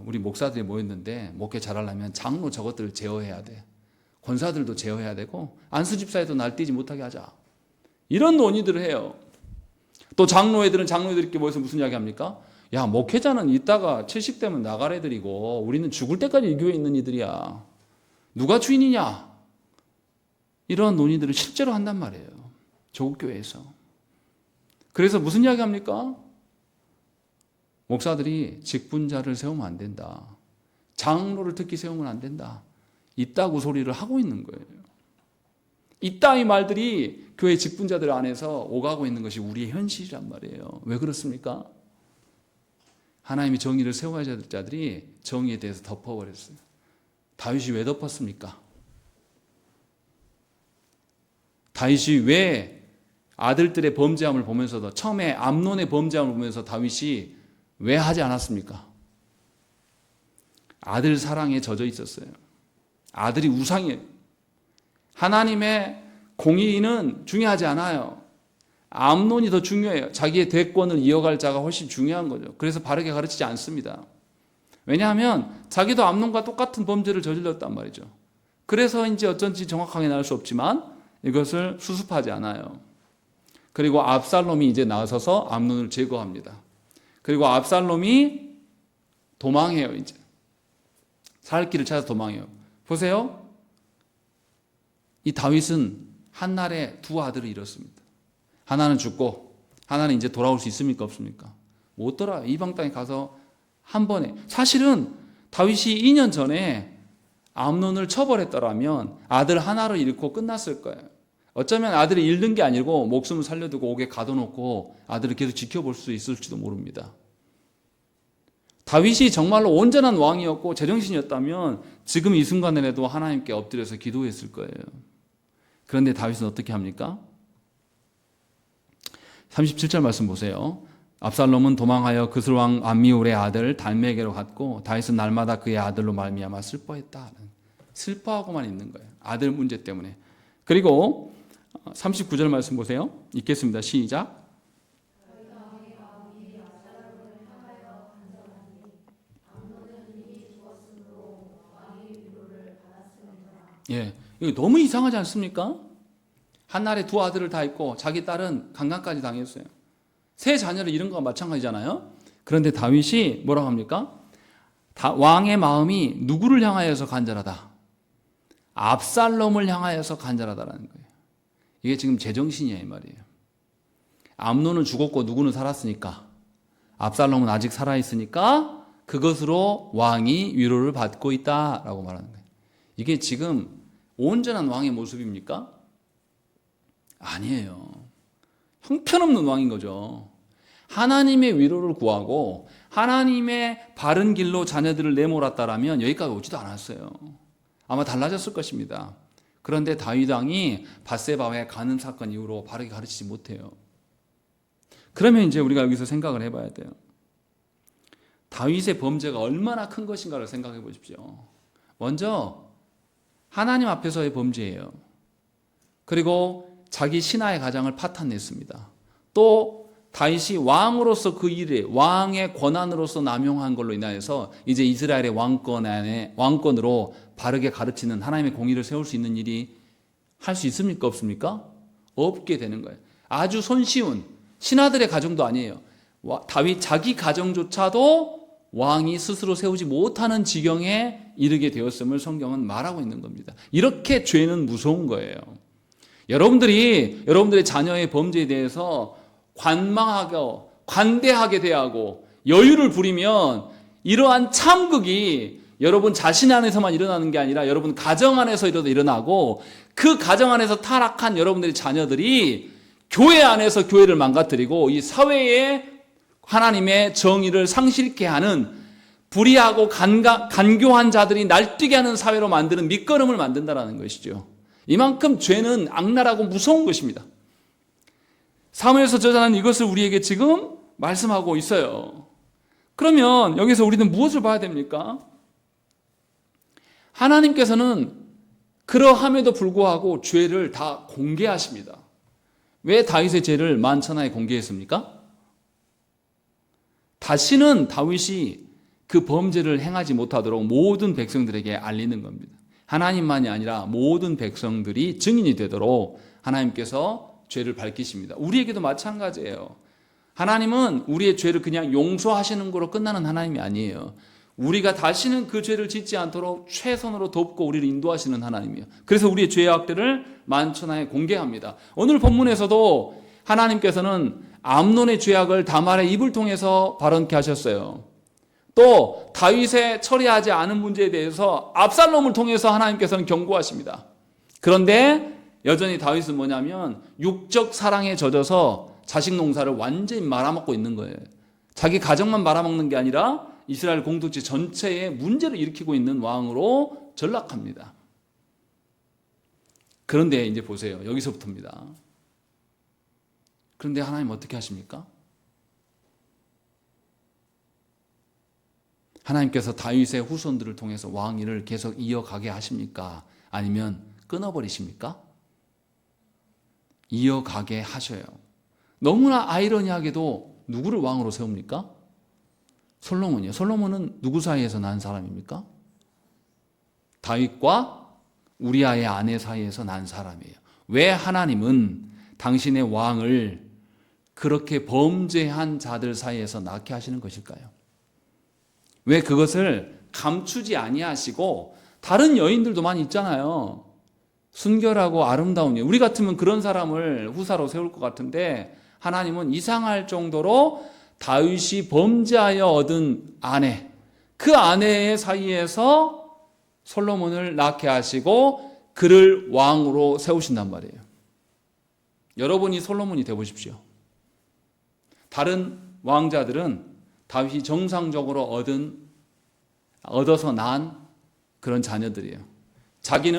우리 목사들이 모였는데 목회 잘하려면 장로 저것들을 제어해야 돼. 권사들도 제어해야 되고 안수 집사에도 날뛰지 못하게 하자. 이런 논의들을 해요. 또 장로애들은 장로애들끼리 모여서 무슨 이야기 합니까? 야, 목회자는 이따가 70대면 나갈 애들이고 우리는 죽을 때까지 이 교회에 있는 이들이야. 누가 주인이냐? 이런 논의들을 실제로 한단 말이에요. 조국 교회에서. 그래서 무슨 이야기 합니까? 목사들이 직분자를 세우면 안 된다. 장로를 특히 세우면 안 된다. 이따구 소리를 하고 있는 거예요. 이 따위 말들이 교회 직분자들 안에서 오가고 있는 것이 우리의 현실이란 말이에요. 왜 그렇습니까? 하나님이 정의를 세워야 될 자들이 정의에 대해서 덮어버렸어요. 다윗이 왜 덮었습니까? 다윗이 왜 아들들의 범죄함을 보면서도 처음에 암논의 범죄함을 보면서 다윗이 왜 하지 않았습니까? 아들 사랑에 젖어 있었어요. 아들이 우상이에요. 하나님의 공의는 중요하지 않아요. 암논이 더 중요해요. 자기의 대권을 이어갈 자가 훨씬 중요한 거죠. 그래서 바르게 가르치지 않습니다. 왜냐하면 자기도 암논과 똑같은 범죄를 저질렀단 말이죠. 그래서인지 어쩐지 정확하게 나올 수 없지만 이것을 수습하지 않아요. 그리고 압살롬이 이제 나서서 암논을 제거합니다. 그리고 압살롬이 도망해요. 이제 살 길을 찾아 도망해요. 보세요. 이 다윗은 한날에 두 아들을 잃었습니다. 하나는 죽고 하나는 이제 돌아올 수 있습니까? 없습니까? 못 돌아요. 이방 땅에 가서 한 번에. 사실은 다윗이 2년 전에 암논을 처벌했더라면 아들 하나를 잃고 끝났을 거예요. 어쩌면 아들을 잃는 게 아니고 목숨을 살려두고 옥에 가둬놓고 아들을 계속 지켜볼 수 있을지도 모릅니다. 다윗이 정말로 온전한 왕이었고 제정신이었다면 지금 이 순간에라도 하나님께 엎드려서 기도했을 거예요. 그런데 다윗은 어떻게 합니까? 37절 말씀 보세요. 압살롬은 도망하여 그슬왕 암미울의 아들 달메게로 갔고 다윗은 날마다 그의 아들로 말미암아 슬퍼했다. 슬퍼하고만 있는 거예요. 아들 문제 때문에. 그리고 39절 말씀 보세요. 읽겠습니다. 시작. 예, 이거 너무 이상하지 않습니까? 한날에 두 아들을 다 잃고 자기 딸은 강간까지 당했어요. 세 자녀를 잃은 것과 마찬가지잖아요. 그런데 다윗이 뭐라고 합니까? 왕의 마음이 누구를 향하여서 간절하다? 압살롬을 향하여서 간절하다라는 거예요. 이게 지금 제정신이야 이 말이에요. 암논은 죽었고 누구는 살았으니까, 압살롬은 아직 살아있으니까 그것으로 왕이 위로를 받고 있다라고 말하는 거예요. 이게 지금 온전한 왕의 모습입니까? 아니에요. 형편없는 왕인 거죠. 하나님의 위로를 구하고 하나님의 바른 길로 자녀들을 내몰았다라면 여기까지 오지도 않았어요. 아마 달라졌을 것입니다. 그런데 다윗 왕이 밧세바와의 간음 사건 이후로 바르게 가르치지 못해요. 그러면 이제 우리가 여기서 생각을 해봐야 돼요. 다윗의 범죄가 얼마나 큰 것인가를 생각해 보십시오. 먼저 하나님 앞에서의 범죄예요. 그리고 자기 신하의 가장을 파탄냈습니다. 또 다윗이 왕으로서 그 일에 왕의 권한으로서 남용한 걸로 인하여서 이제 이스라엘의 왕권으로 바르게 가르치는 하나님의 공의를 세울 수 있는 일이 할 수 있습니까? 없습니까? 없게 되는 거예요. 아주 손쉬운 신하들의 가정도 아니에요. 다윗 자기 가정조차도 왕이 스스로 세우지 못하는 지경에 이르게 되었음을 성경은 말하고 있는 겁니다. 이렇게 죄는 무서운 거예요. 여러분들의 자녀의 범죄에 대해서 관망하고 관대하게 대하고 여유를 부리면 이러한 참극이 여러분 자신 안에서만 일어나는 게 아니라 여러분 가정 안에서도 일어나고, 그 가정 안에서 타락한 여러분들의 자녀들이 교회 안에서 교회를 망가뜨리고 이 사회에 하나님의 정의를 상실케 하는 불의하고 간교한 자들이 날뛰게 하는 사회로 만드는 밑거름을 만든다는 것이죠. 이만큼 죄는 악랄하고 무서운 것입니다. 사무엘서 저자는 이것을 우리에게 지금 말씀하고 있어요. 그러면 여기서 우리는 무엇을 봐야 됩니까? 하나님께서는 그러함에도 불구하고 죄를 다 공개하십니다. 왜 다윗의 죄를 만천하에 공개했습니까? 다시는 다윗이 그 범죄를 행하지 못하도록 모든 백성들에게 알리는 겁니다. 하나님만이 아니라 모든 백성들이 증인이 되도록 하나님께서 죄를 밝히십니다. 우리에게도 마찬가지예요. 하나님은 우리의 죄를 그냥 용서하시는 거로 끝나는 하나님이 아니에요. 우리가 다시는 그 죄를 짓지 않도록 최선으로 돕고 우리를 인도하시는 하나님이에요. 그래서 우리의 죄의 악들을 만천하에 공개합니다. 오늘 본문에서도 하나님께서는 암논의 죄악을 다말의 입을 통해서 발언케 하셨어요. 또 다윗의 처리하지 않은 문제에 대해서 압살롬을 통해서 하나님께서는 경고하십니다. 그런데 여전히 다윗은 뭐냐면 육적 사랑에 젖어서 자식 농사를 완전히 말아먹고 있는 거예요. 자기 가정만 말아먹는 게 아니라 이스라엘 공동체 전체에 문제를 일으키고 있는 왕으로 전락합니다. 그런데 이제 보세요. 여기서부터입니다. 그런데 하나님 어떻게 하십니까? 하나님께서 다윗의 후손들을 통해서 왕위를 계속 이어가게 하십니까? 아니면 끊어버리십니까? 이어가게 하셔요. 너무나 아이러니하게도 누구를 왕으로 세웁니까? 솔로몬이요. 솔로몬은 누구 사이에서 난 사람입니까? 다윗과 우리아의 아내 사이에서 난 사람이에요. 왜 하나님은 당신의 왕을 그렇게 범죄한 자들 사이에서 낳게 하시는 것일까요? 왜 그것을 감추지 아니하시고 다른 여인들도 많이 있잖아요. 순결하고 아름다운 여인. 우리 같으면 그런 사람을 후사로 세울 것 같은데 하나님은 이상할 정도로 다윗이 범죄하여 얻은 아내, 그 아내의 사이에서 솔로몬을 낳게 하시고 그를 왕으로 세우신단 말이에요. 여러분이 솔로몬이 되어보십시오. 다른 왕자들은 다윗이 정상적으로 얻어서 난 그런 자녀들이에요. 자기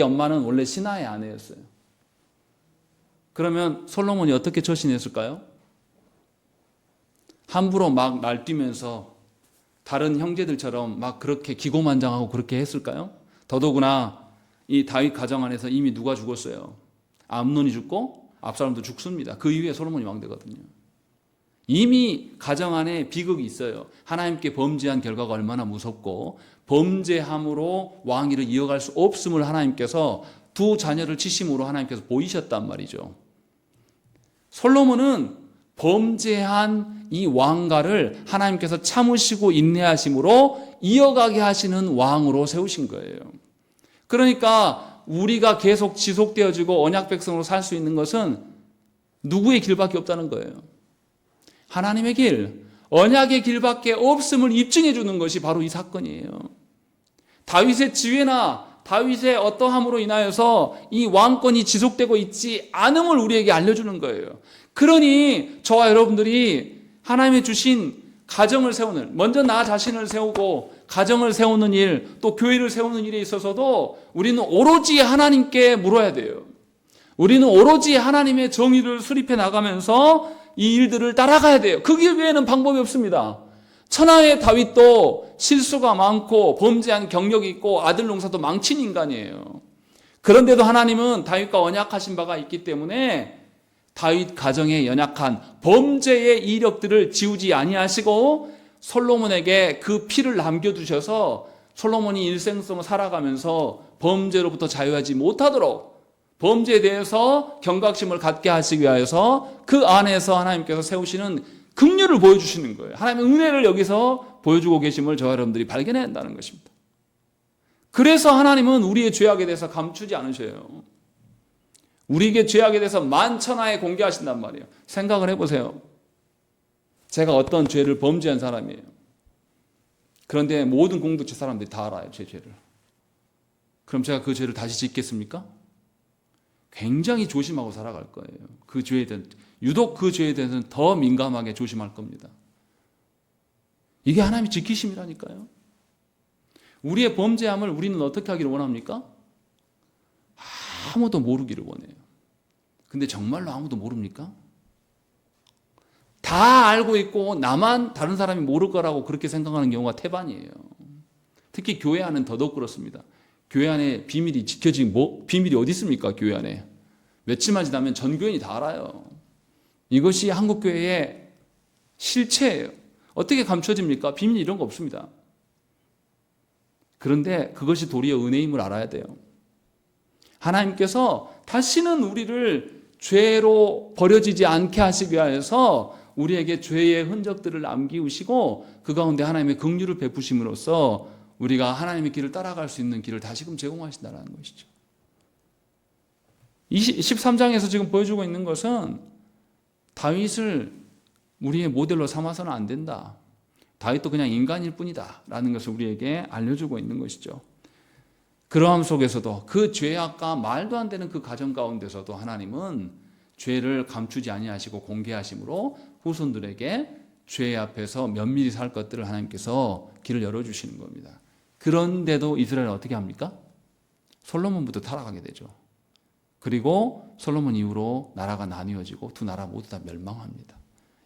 엄마는 원래 신하의 아내였어요. 그러면 솔로몬이 어떻게 처신했을까요? 함부로 막 날뛰면서 다른 형제들처럼 막 그렇게 기고만장하고 그렇게 했을까요? 더더구나 이 다윗 가정 안에서 이미 누가 죽었어요? 암논이 죽고 압살롬도 죽습니다. 그 이후에 솔로몬이 왕되거든요. 이미 가정 안에 비극이 있어요. 하나님께 범죄한 결과가 얼마나 무섭고 범죄함으로 왕위를 이어갈 수 없음을 하나님께서 두 자녀를 치심으로 하나님께서 보이셨단 말이죠. 솔로몬은 범죄한 이 왕가를 하나님께서 참으시고 인내하심으로 이어가게 하시는 왕으로 세우신 거예요. 그러니까 우리가 계속 지속되어지고 언약 백성으로 살 수 있는 것은 누구의 길밖에 없다는 거예요. 하나님의 길, 언약의 길밖에 없음을 입증해 주는 것이 바로 이 사건이에요. 다윗의 지혜나 다윗의 어떠함으로 인하여서 이 왕권이 지속되고 있지 않음을 우리에게 알려주는 거예요. 그러니 저와 여러분들이 하나님의 주신 가정을 세우는, 먼저 나 자신을 세우고 가정을 세우는 일, 또 교회를 세우는 일에 있어서도 우리는 오로지 하나님께 물어야 돼요. 우리는 오로지 하나님의 정의를 수립해 나가면서 이 일들을 따라가야 돼요. 그 길 외에는 방법이 없습니다. 천하의 다윗도 실수가 많고 범죄한 경력이 있고 아들 농사도 망친 인간이에요. 그런데도 하나님은 다윗과 언약하신 바가 있기 때문에 다윗 가정에 연약한 범죄의 이력들을 지우지 아니하시고 솔로몬에게 그 피를 남겨두셔서 솔로몬이 일생성을 살아가면서 범죄로부터 자유하지 못하도록 범죄에 대해서 경각심을 갖게 하시기 위하여서 그 안에서 하나님께서 세우시는 긍휼을 보여주시는 거예요. 하나님의 은혜를 여기서 보여주고 계심을 저와 여러분들이 발견해야 한다는 것입니다. 그래서 하나님은 우리의 죄악에 대해서 감추지 않으셔요. 우리에게 죄악에 대해서 만천하에 공개하신단 말이에요. 생각을 해보세요. 제가 어떤 죄를 범죄한 사람이에요. 그런데 모든 공동체 사람들이 다 알아요, 제 죄를. 그럼 제가 그 죄를 다시 짓겠습니까? 굉장히 조심하고 살아갈 거예요. 그 죄에 대한, 유독 그 죄에 대해서는 더 민감하게 조심할 겁니다. 이게 하나님의 지키심이라니까요. 우리의 범죄함을 우리는 어떻게 하기를 원합니까? 아무도 모르기를 원해요. 근데 정말로 아무도 모릅니까? 다 알고 있고 나만 다른 사람이 모를 거라고 그렇게 생각하는 경우가 태반이에요. 특히 교회 안은 더더욱 그렇습니다. 교회 안에 비밀이 지켜진 비밀이 어디 있습니까? 교회 안에. 며칠만 지나면 전 교인이 다 알아요. 이것이 한국교회의 실체예요. 어떻게 감춰집니까? 비밀 이런 거 없습니다. 그런데 그것이 도리어 은혜임을 알아야 돼요. 하나님께서 다시는 우리를 죄로 버려지지 않게 하시기 위하여서 우리에게 죄의 흔적들을 남기우시고 그 가운데 하나님의 긍휼을 베푸심으로써 우리가 하나님의 길을 따라갈 수 있는 길을 다시금 제공하신다는 것이죠. 13장에서 지금 보여주고 있는 것은 다윗을 우리의 모델로 삼아서는 안 된다. 다윗도 그냥 인간일 뿐이다 라는 것을 우리에게 알려주고 있는 것이죠. 그러함 속에서도 그 죄악과 말도 안 되는 그 가정 가운데서도 하나님은 죄를 감추지 아니하시고 공개하심으로 후손들에게 죄 앞에서 면밀히 살 것들을 하나님께서 길을 열어주시는 겁니다. 그런데도 이스라엘은 어떻게 합니까? 솔로몬부터 타락하게 되죠. 그리고 솔로몬 이후로 나라가 나뉘어지고 두 나라 모두 다 멸망합니다.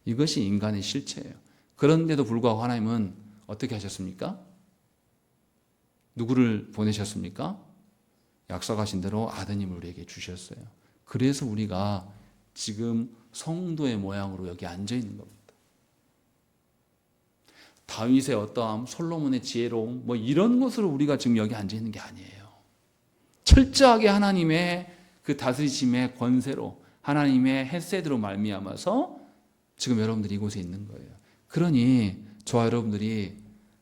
이것이 인간의 실체예요. 그런데도 불구하고 하나님은 어떻게 하셨습니까? 누구를 보내셨습니까? 약속하신 대로 아드님을 우리에게 주셨어요. 그래서 우리가 지금 성도의 모양으로 여기 앉아 있는 겁니다. 다윗의 어떠함, 솔로몬의 지혜로움, 뭐 이런 것으로 우리가 지금 여기 앉아 있는 게 아니에요. 철저하게 하나님의 그 다스리심의 권세로, 하나님의 헤세드로 말미암아서 지금 여러분들이 이곳에 있는 거예요. 그러니 저와 여러분들이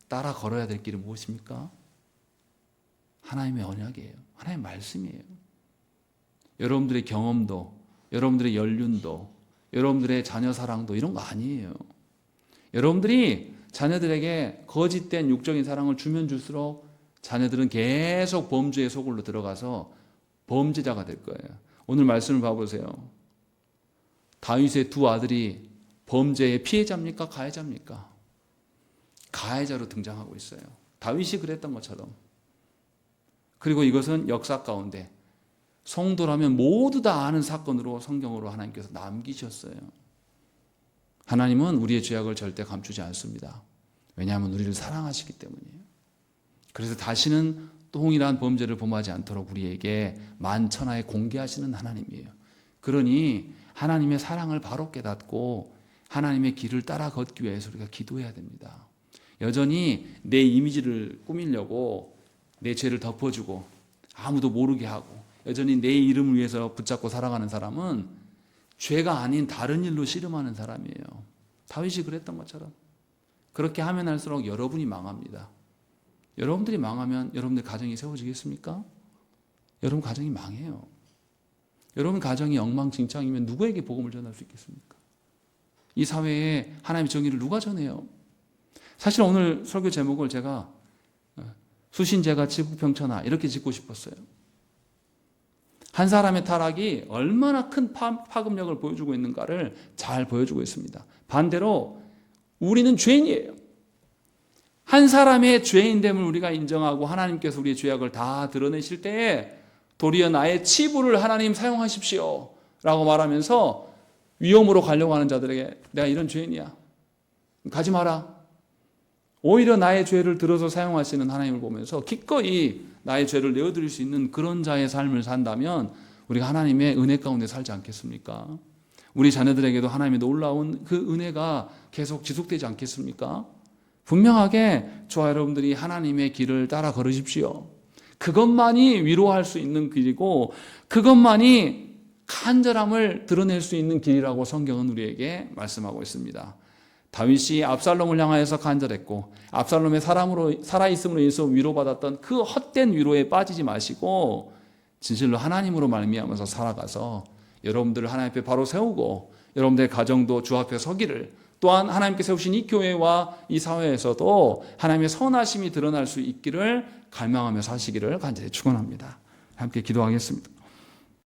따라 걸어야 될 길은 무엇입니까? 하나님의 언약이에요. 하나님의 말씀이에요. 여러분들의 경험도, 여러분들의 연륜도, 여러분들의 자녀 사랑도 이런 거 아니에요. 여러분들이 자녀들에게 거짓된 육적인 사랑을 주면 줄수록 자녀들은 계속 범죄의 소굴로 들어가서 범죄자가 될 거예요. 오늘 말씀을 봐보세요. 다윗의 두 아들이 범죄의 피해자입니까? 가해자입니까? 가해자로 등장하고 있어요. 다윗이 그랬던 것처럼. 그리고 이것은 역사 가운데 성도라면 모두 다 아는 사건으로 성경으로 하나님께서 남기셨어요. 하나님은 우리의 죄악을 절대 감추지 않습니다. 왜냐하면 우리를 사랑하시기 때문이에요. 그래서 다시는 동일한 범죄를 범하지 않도록 우리에게 만천하에 공개하시는 하나님이에요. 그러니 하나님의 사랑을 바로 깨닫고 하나님의 길을 따라 걷기 위해서 우리가 기도해야 됩니다. 여전히 내 이미지를 꾸미려고 내 죄를 덮어주고 아무도 모르게 하고 여전히 내 이름을 위해서 붙잡고 살아가는 사람은 죄가 아닌 다른 일로 씨름하는 사람이에요. 다윗이 그랬던 것처럼. 그렇게 하면 할수록 여러분이 망합니다. 여러분들이 망하면 여러분들 가정이 세워지겠습니까? 여러분 가정이 망해요. 여러분 가정이 엉망진창이면 누구에게 복음을 전할 수 있겠습니까? 이 사회에 하나님의 정의를 누가 전해요? 사실 오늘 설교 제목을 제가 수신제가 지국평천하 이렇게 짓고 싶었어요. 한 사람의 타락이 얼마나 큰 파급력을 보여주고 있는가를 잘 보여주고 있습니다. 반대로 우리는 죄인이에요. 한 사람의 죄인됨을 우리가 인정하고 하나님께서 우리의 죄악을 다 드러내실 때에 도리어 나의 치부를 하나님 사용하십시오 라고 말하면서 위험으로 가려고 하는 자들에게 내가 이런 죄인이야. 가지 마라. 오히려 나의 죄를 들어서 사용하시는 하나님을 보면서 기꺼이 나의 죄를 내어드릴 수 있는 그런 자의 삶을 산다면 우리가 하나님의 은혜 가운데 살지 않겠습니까? 우리 자녀들에게도 하나님의 놀라운 그 은혜가 계속 지속되지 않겠습니까? 분명하게 저와 여러분들이 하나님의 길을 따라 걸으십시오. 그것만이 위로할 수 있는 길이고 그것만이 간절함을 드러낼 수 있는 길이라고 성경은 우리에게 말씀하고 있습니다. 다윗이 압살롬을 향하여서 간절했고 압살롬의 살아있음으로 인해서 위로받았던 그 헛된 위로에 빠지지 마시고 진실로 하나님으로 말미암아서 살아가서 여러분들을 하나님 앞에 바로 세우고 여러분들의 가정도 주 앞에 서기를 또한 하나님께 세우신 이 교회와 이 사회에서도 하나님의 선하심이 드러날 수 있기를 갈망하며 사시기를 간절히 축원합니다. 함께 기도하겠습니다.